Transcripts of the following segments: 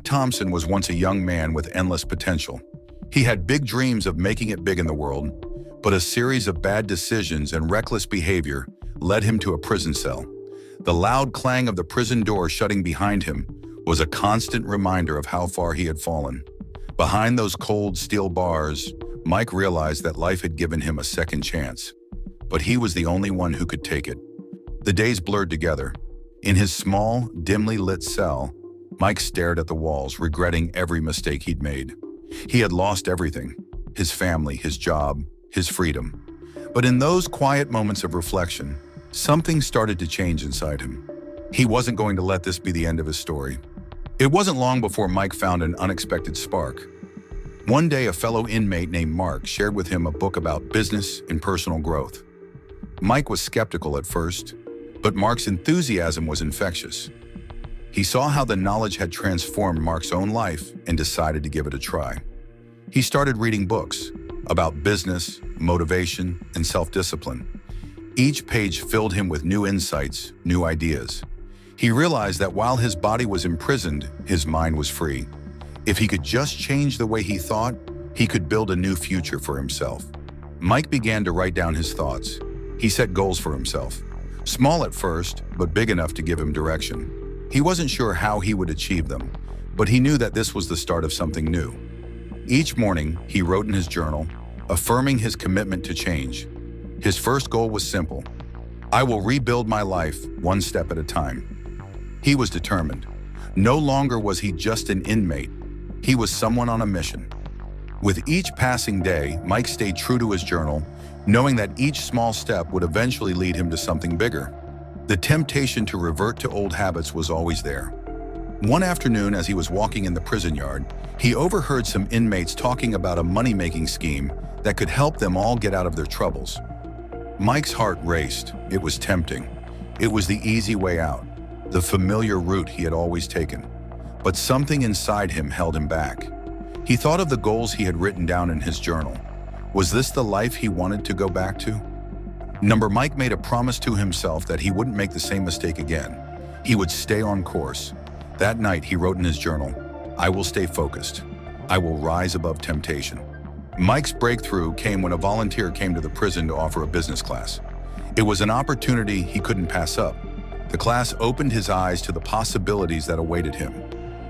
Thompson was once a young man with endless potential. He had big dreams of making it big in the world, but a series of bad decisions and reckless behavior led him to a prison cell. The loud clang of the prison door shutting behind him was a constant reminder of how far he had fallen. Behind those cold steel bars, Mike realized that life had given him a second chance, but he was the only one who could take it. The days blurred together. In his small, dimly lit cell, Mike stared at the walls, regretting every mistake he'd made. He had lost everything: his family, his job, his freedom. But in those quiet moments of reflection, something started to change inside him. He wasn't going to let this be the end of his story. It wasn't long before Mike found an unexpected spark. One day, a fellow inmate named Mark shared with him a book about business and personal growth. Mike was skeptical at first, but Mark's enthusiasm was infectious. He saw how the knowledge had transformed Mark's own life and decided to give it a try. He started reading books about business, motivation, and self-discipline. Each page filled him with new insights, new ideas. He realized that while his body was imprisoned, his mind was free. If he could just change the way he thought, he could build a new future for himself. Mike began to write down his thoughts. He set goals for himself, small at first, but big enough to give him direction. He wasn't sure how he would achieve them, but he knew that this was the start of something new. Each morning, he wrote in his journal, affirming his commitment to change. His first goal was simple: I will rebuild my life one step at a time. He was determined. No longer was he just an inmate. He was someone on a mission. With each passing day, Mike stayed true to his journal, knowing that each small step would eventually lead him to something bigger. The temptation to revert to old habits was always there. One afternoon, as he was walking in the prison yard, he overheard some inmates talking about a money-making scheme that could help them all get out of their troubles. Mike's heart raced. It was tempting. It was the easy way out, the familiar route he had always taken. But something inside him held him back. He thought of the goals he had written down in his journal. Was this the life he wanted to go back to? Mike made a promise to himself that he wouldn't make the same mistake again. He would stay on course. That night, he wrote in his journal, I will stay focused. I will rise above temptation. Mike's breakthrough came when a volunteer came to the prison to offer a business class. It was an opportunity he couldn't pass up. The class opened his eyes to the possibilities that awaited him.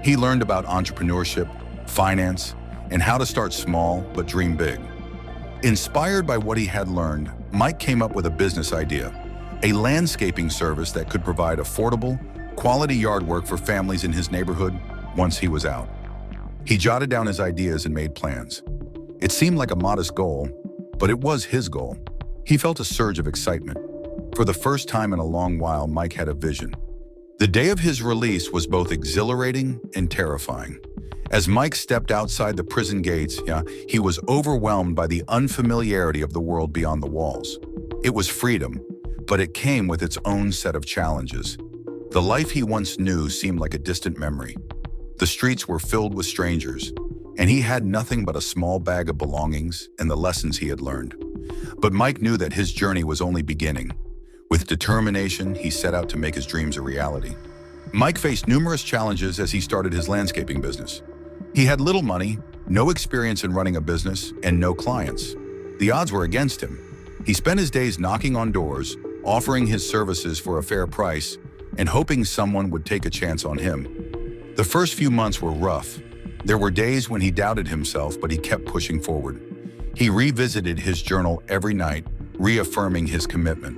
He learned about entrepreneurship, finance, and how to start small but dream big. Inspired by what he had learned, Mike came up with a business idea, a landscaping service that could provide affordable, quality yard work for families in his neighborhood once he was out. He jotted down his ideas and made plans. It seemed like a modest goal, but it was his goal. He felt a surge of excitement. For the first time in a long while, Mike had a vision. The day of his release was both exhilarating and terrifying. As Mike stepped outside the prison gates, he was overwhelmed by the unfamiliarity of the world beyond the walls. It was freedom, but it came with its own set of challenges. The life he once knew seemed like a distant memory. The streets were filled with strangers, and he had nothing but a small bag of belongings and the lessons he had learned. But Mike knew that his journey was only beginning. With determination, he set out to make his dreams a reality. Mike faced numerous challenges as he started his landscaping business. He had little money, no experience in running a business, and no clients. The odds were against him. He spent his days knocking on doors, offering his services for a fair price, and hoping someone would take a chance on him. The first few months were rough. There were days when he doubted himself, but he kept pushing forward. He revisited his journal every night, reaffirming his commitment.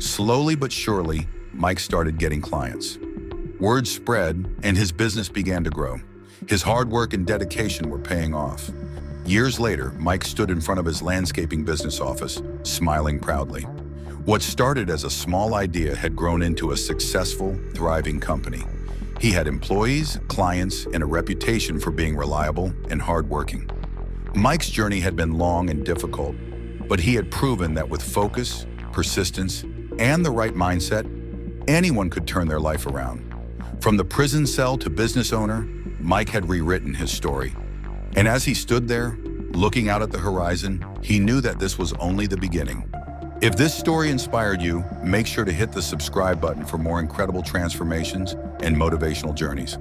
Slowly but surely, Mike started getting clients. Word spread, and his business began to grow. His hard work and dedication were paying off. Years later, Mike stood in front of his landscaping business office, smiling proudly. What started as a small idea had grown into a successful, thriving company. He had employees, clients, and a reputation for being reliable and hardworking. Mike's journey had been long and difficult, but he had proven that with focus, persistence, and the right mindset, anyone could turn their life around. From the prison cell to business owner, Mike had rewritten his story. And as he stood there, Looking out at the horizon, he knew that this was only the beginning. If this story inspired you, make sure to hit the subscribe button for more incredible transformations and motivational journeys.